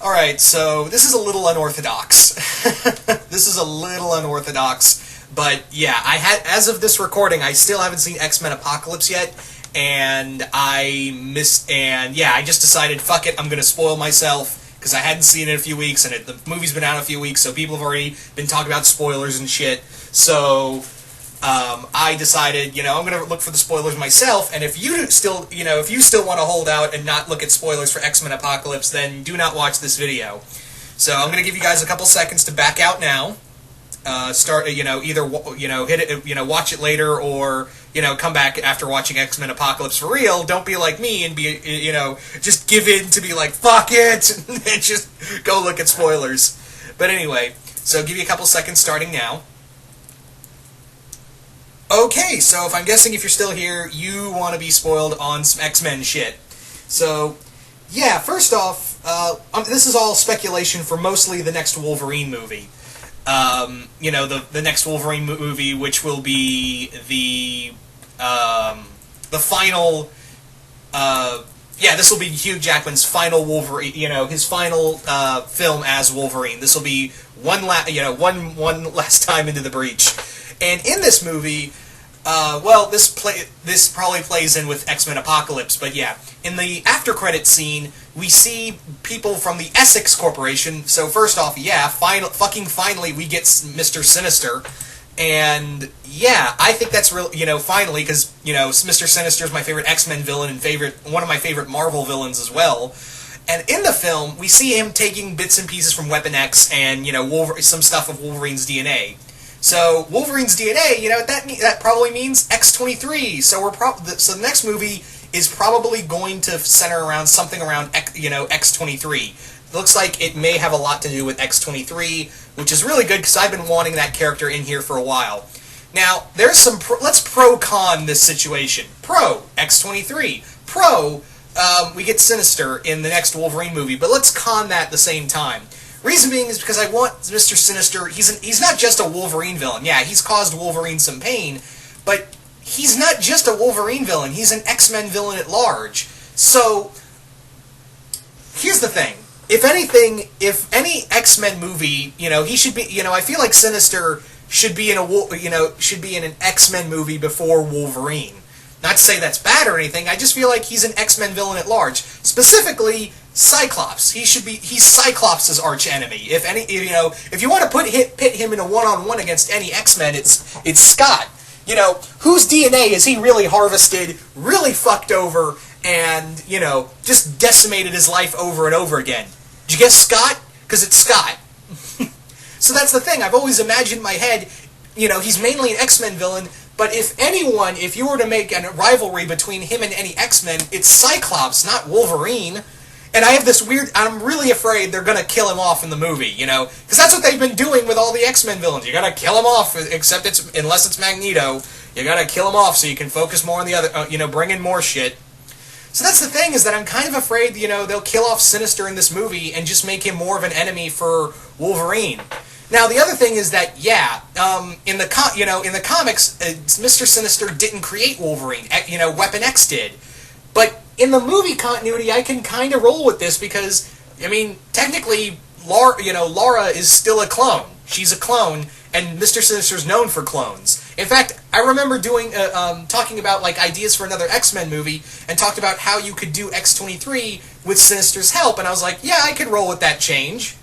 Alright, so this is a little unorthodox. This is a little unorthodox, but yeah, as of this recording, I still haven't seen X-Men Apocalypse yet, and I just decided, fuck it, I'm gonna spoil myself, because I hadn't seen it in a few weeks, and the movie's been out a few weeks, so people have already been talking about spoilers and shit, so I decided, I'm going to look for the spoilers myself, and if you still want to hold out and not look at spoilers for X-Men Apocalypse, then do not watch this video. So I'm going to give you guys a couple seconds to back out now. Either hit it, watch it later, or come back after watching X-Men Apocalypse for real. Don't be like me and be just give in to be like fuck it and just go look at spoilers. But anyway, so give you a couple seconds starting now. Okay, so if you're still here, you want to be spoiled on some X-Men shit. So, yeah, first off, this is all speculation for mostly the next Wolverine movie. The next Wolverine movie, which will be the final, this will be Hugh Jackman's final Wolverine, his final film as Wolverine. This will be one last time into the breach. And in this movie, this probably plays in with X-Men Apocalypse, but yeah, in the after-credit scene, we see people from the Essex Corporation. So first off, finally we get Mr. Sinister, and yeah, I think that's real, finally, because Mr. Sinister is my favorite X-Men villain and one of my favorite Marvel villains as well. And in the film, we see him taking bits and pieces from Weapon X and some stuff of Wolverine's DNA. So Wolverine's DNA, that probably means X-23. So so the next movie is probably going to center around something around X-23. Looks like it may have a lot to do with X-23, which is really good because I've been wanting that character in here for a while. Now there's some let's pro-con this situation. Pro X-23. Pro we get Sinister in the next Wolverine movie, but let's con that at the same time. Reason being is because I want Mr. Sinister. He's not just a Wolverine villain. Yeah, he's caused Wolverine some pain, but he's not just a Wolverine villain. He's an X-Men villain at large. So here's the thing: if any X-Men movie, he should be. I feel like Sinister should be in an X-Men movie before Wolverine. Not to say that's bad or anything. I just feel like he's an X-Men villain at large. Specifically, Cyclops. He's Cyclops' arch enemy. If you want to pit him in a one-on-one against any X-Men, it's Scott. Whose DNA has he really harvested, really fucked over, and just decimated his life over and over again? Did you guess Scott? Because it's Scott. So that's the thing. I've always imagined in my head, he's mainly an X-Men villain. But if you were to make a rivalry between him and any X-Men, it's Cyclops, not Wolverine. And I have this I'm really afraid they're going to kill him off in the movie, because that's what they've been doing with all the X-Men villains. You got to kill him off, unless it's Magneto. You got to kill him off so you can focus more on the other, bring in more shit. So that's the thing, is that I'm kind of afraid, they'll kill off Sinister in this movie and just make him more of an enemy for Wolverine. Now, the other thing is that, in the comics, Mr. Sinister didn't create Wolverine. Weapon X did. But in the movie continuity, I can kind of roll with this because, technically, Laura is still a clone. She's a clone, and Mr. Sinister's known for clones. In fact, I remember talking about ideas for another X-Men movie, and talked about how you could do X-23 with Sinister's help, and I was like, yeah, I could roll with that change.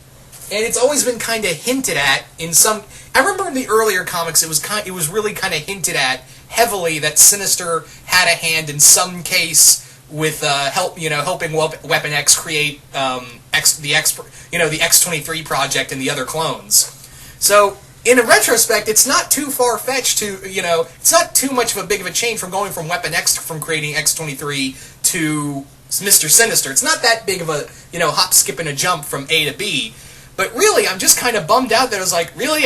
And it's always been kind of hinted at in some. I remember in the earlier comics, it was really kind of hinted at heavily that Sinister had a hand in some case with helping Weapon X create the X-23 project and the other clones. So in a retrospect, it's not too far fetched to it's not too much of a big of a change from going from Weapon X from creating X-23 to Mr. Sinister. It's not that big of a hop, skip, and a jump from A to B. But really, I'm just kind of bummed out that I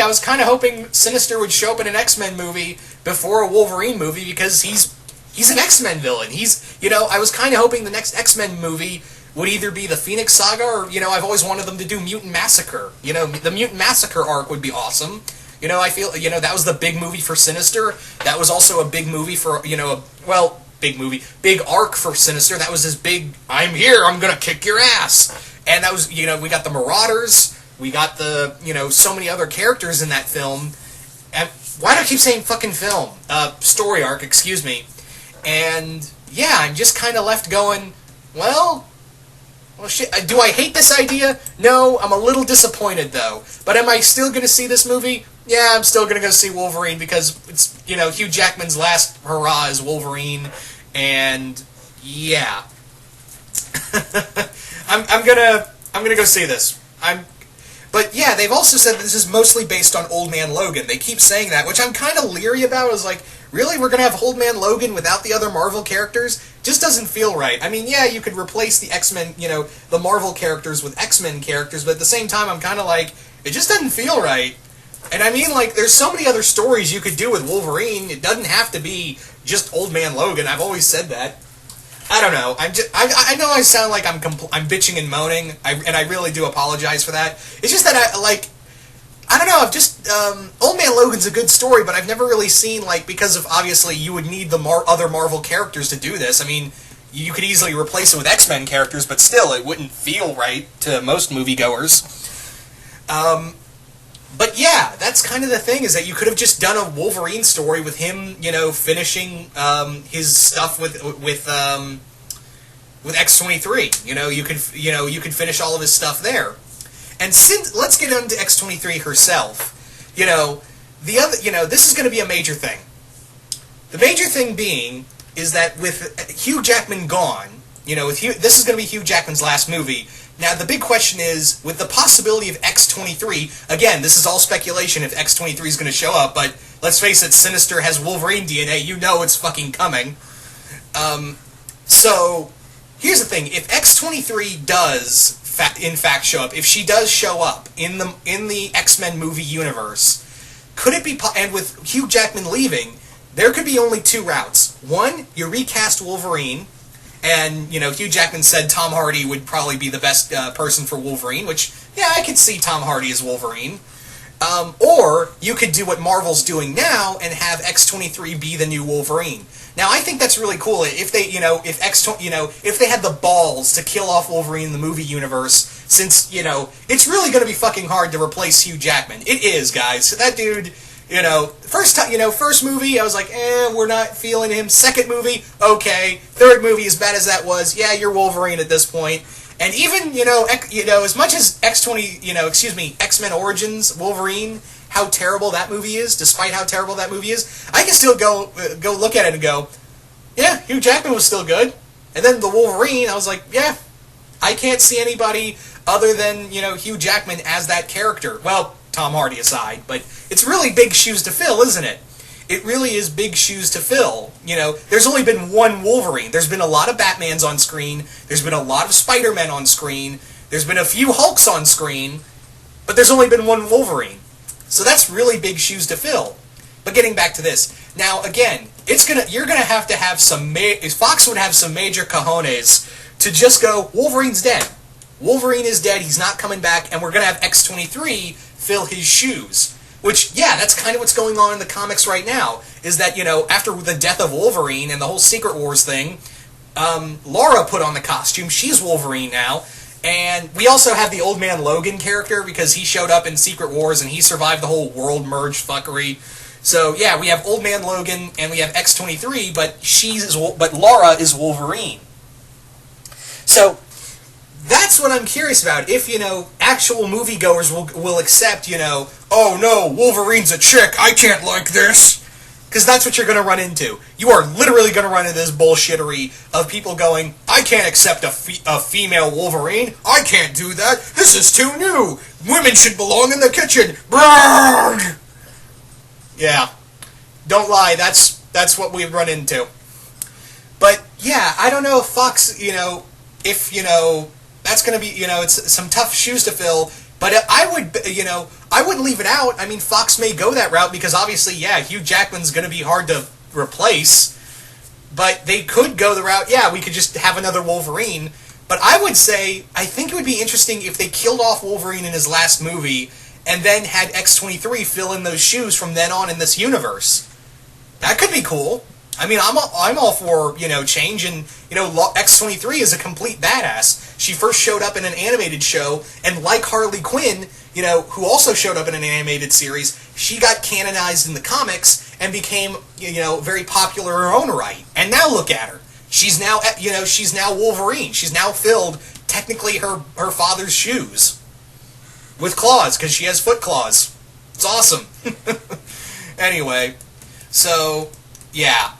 was kind of hoping Sinister would show up in an X-Men movie before a Wolverine movie because he's an X-Men villain. I was kind of hoping the next X-Men movie would either be the Phoenix Saga or, I've always wanted them to do Mutant Massacre. The Mutant Massacre arc would be awesome. I feel, that was the big movie for Sinister. That was also a big movie for, big arc for Sinister. That was his big, I'm here, I'm gonna kick your ass. And that was, we got the Marauders, we got the, so many other characters in that film. And why do I keep saying fucking film? Story arc, excuse me. And, yeah, I'm just kind of left going, well, shit, do I hate this idea? No, I'm a little disappointed, though. But am I still going to see this movie? Yeah, I'm still going to go see Wolverine because it's, Hugh Jackman's last hurrah as Wolverine, and yeah. I'm gonna go see this. But yeah, they've also said that this is mostly based on Old Man Logan. They keep saying that, which I'm kind of leery about. I was like, really? We're gonna have Old Man Logan without the other Marvel characters? Just doesn't feel right. I mean, yeah, you could replace the X-Men, the Marvel characters with X-Men characters, but at the same time, I'm kind of like, it just doesn't feel right. And I mean, like, there's so many other stories you could do with Wolverine. It doesn't have to be just Old Man Logan. I've always said that. I don't know. I know I sound like I'm bitching and moaning, and I really do apologize for that. It's just that I don't know. I've just Old Man Logan's a good story, but I've never really seen, like, because of obviously you would need the other Marvel characters to do this. I mean, you could easily replace it with X-Men characters, but still, it wouldn't feel right to most moviegoers. But yeah, that's kind of the thing, is that you could have just done a Wolverine story with him, finishing his stuff with X-23. You could finish all of his stuff there. And let's get into X-23 herself. This is going to be a major thing. The major thing being is that with Hugh Jackman gone, this is going to be Hugh Jackman's last movie. Now, the big question is, with the possibility of X-23, again, this is all speculation if X-23 is going to show up, but let's face it, Sinister has Wolverine DNA, it's fucking coming. So, here's the thing, if X-23 does, in fact, show up, if she does show up in the X-Men movie universe, could it be, and with Hugh Jackman leaving, there could be only two routes. One, you recast Wolverine, and, Hugh Jackman said Tom Hardy would probably be the best person for Wolverine, which, yeah, I could see Tom Hardy as Wolverine. Or you could do what Marvel's doing now and have X-23 be the new Wolverine. Now, I think that's really cool. If they, if they had the balls to kill off Wolverine in the movie universe, since, it's really going to be fucking hard to replace Hugh Jackman. It is, guys. That dude... first movie, I was like, we're not feeling him. Second movie, okay. Third movie, as bad as that was, yeah, you're Wolverine at this point. And even, as much as X-Men Origins Wolverine, how terrible that movie is, despite how terrible that movie is, I can still go look at it and go, yeah, Hugh Jackman was still good. And then the Wolverine, I was like, yeah, I can't see anybody other than, Hugh Jackman as that character. Well, Tom Hardy aside, but it's really big shoes to fill, isn't it? It really is big shoes to fill. There's only been one Wolverine. There's been a lot of Batmans on screen. There's been a lot of Spider-Men on screen. There's been a few Hulks on screen. But there's only been one Wolverine. So that's really big shoes to fill. But getting back to this. Now, again, you're gonna have to have some... Fox would have some major cojones to just go, Wolverine's dead. Wolverine is dead, he's not coming back, and we're gonna have X-23 fill his shoes. Which, yeah, that's kind of what's going on in the comics right now, is that, after the death of Wolverine and the whole Secret Wars thing, Laura put on the costume, she's Wolverine now, and we also have the Old Man Logan character, because he showed up in Secret Wars and he survived the whole world merge fuckery. So, yeah, we have Old Man Logan and we have X-23, but Laura is Wolverine. So... that's what I'm curious about. If, actual moviegoers will accept, oh no, Wolverine's a chick, I can't like this. Because that's what you're going to run into. You are literally going to run into this bullshittery of people going, I can't accept a female Wolverine. I can't do that. This is too new. Women should belong in the kitchen. Brrrr! Yeah. Don't lie, that's what we've run into. But, yeah, I don't know if Fox, that's going to be, it's some tough shoes to fill, but I wouldn't leave it out. I mean, Fox may go that route because obviously, yeah, Hugh Jackman's going to be hard to replace, but they could go the route, yeah, we could just have another Wolverine, but I would say, I think it would be interesting if they killed off Wolverine in his last movie and then had X-23 fill in those shoes from then on in this universe. That could be cool. I mean, I'm all for, change, and, X-23 is a complete badass. She first showed up in an animated show, and like Harley Quinn, who also showed up in an animated series, she got canonized in the comics and became, very popular in her own right. And now look at her. She's now, she's now Wolverine. She's now filled, technically, her father's shoes. With claws, because she has foot claws. It's awesome. Anyway, so, yeah.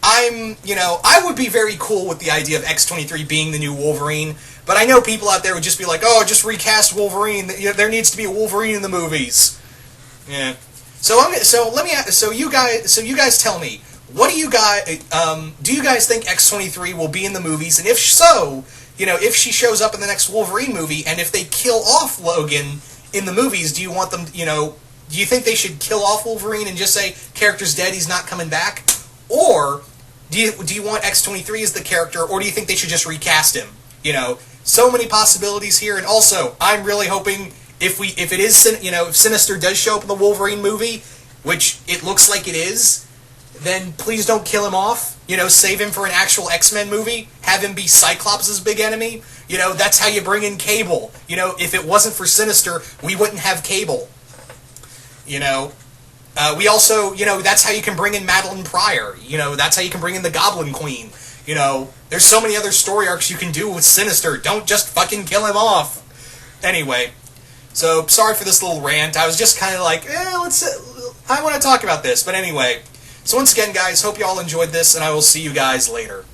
I would be very cool with the idea of X-23 being the new Wolverine, but I know people out there would just be like, oh, just recast Wolverine. There needs to be a Wolverine in the movies. Yeah. So you guys tell me, what do you guys think X-23 will be in the movies? And if so, if she shows up in the next Wolverine movie, and if they kill off Logan in the movies, do you want them, do you think they should kill off Wolverine and just say, character's dead, he's not coming back? Or do you want X-23 as the character, or do you think they should just recast him? So many possibilities here, and also, I'm really hoping if Sinister does show up in the Wolverine movie, which it looks like it is, then please don't kill him off. Save him for an actual X-Men movie. Have him be Cyclops' big enemy. That's how you bring in Cable. If it wasn't for Sinister, we wouldn't have Cable. We also, that's how you can bring in Madeline Pryor. That's how you can bring in the Goblin Queen. There's so many other story arcs you can do with Sinister. Don't just fucking kill him off. Anyway, so sorry for this little rant. I was just kind of like, I want to talk about this. But anyway, so once again, guys, hope you all enjoyed this, and I will see you guys later.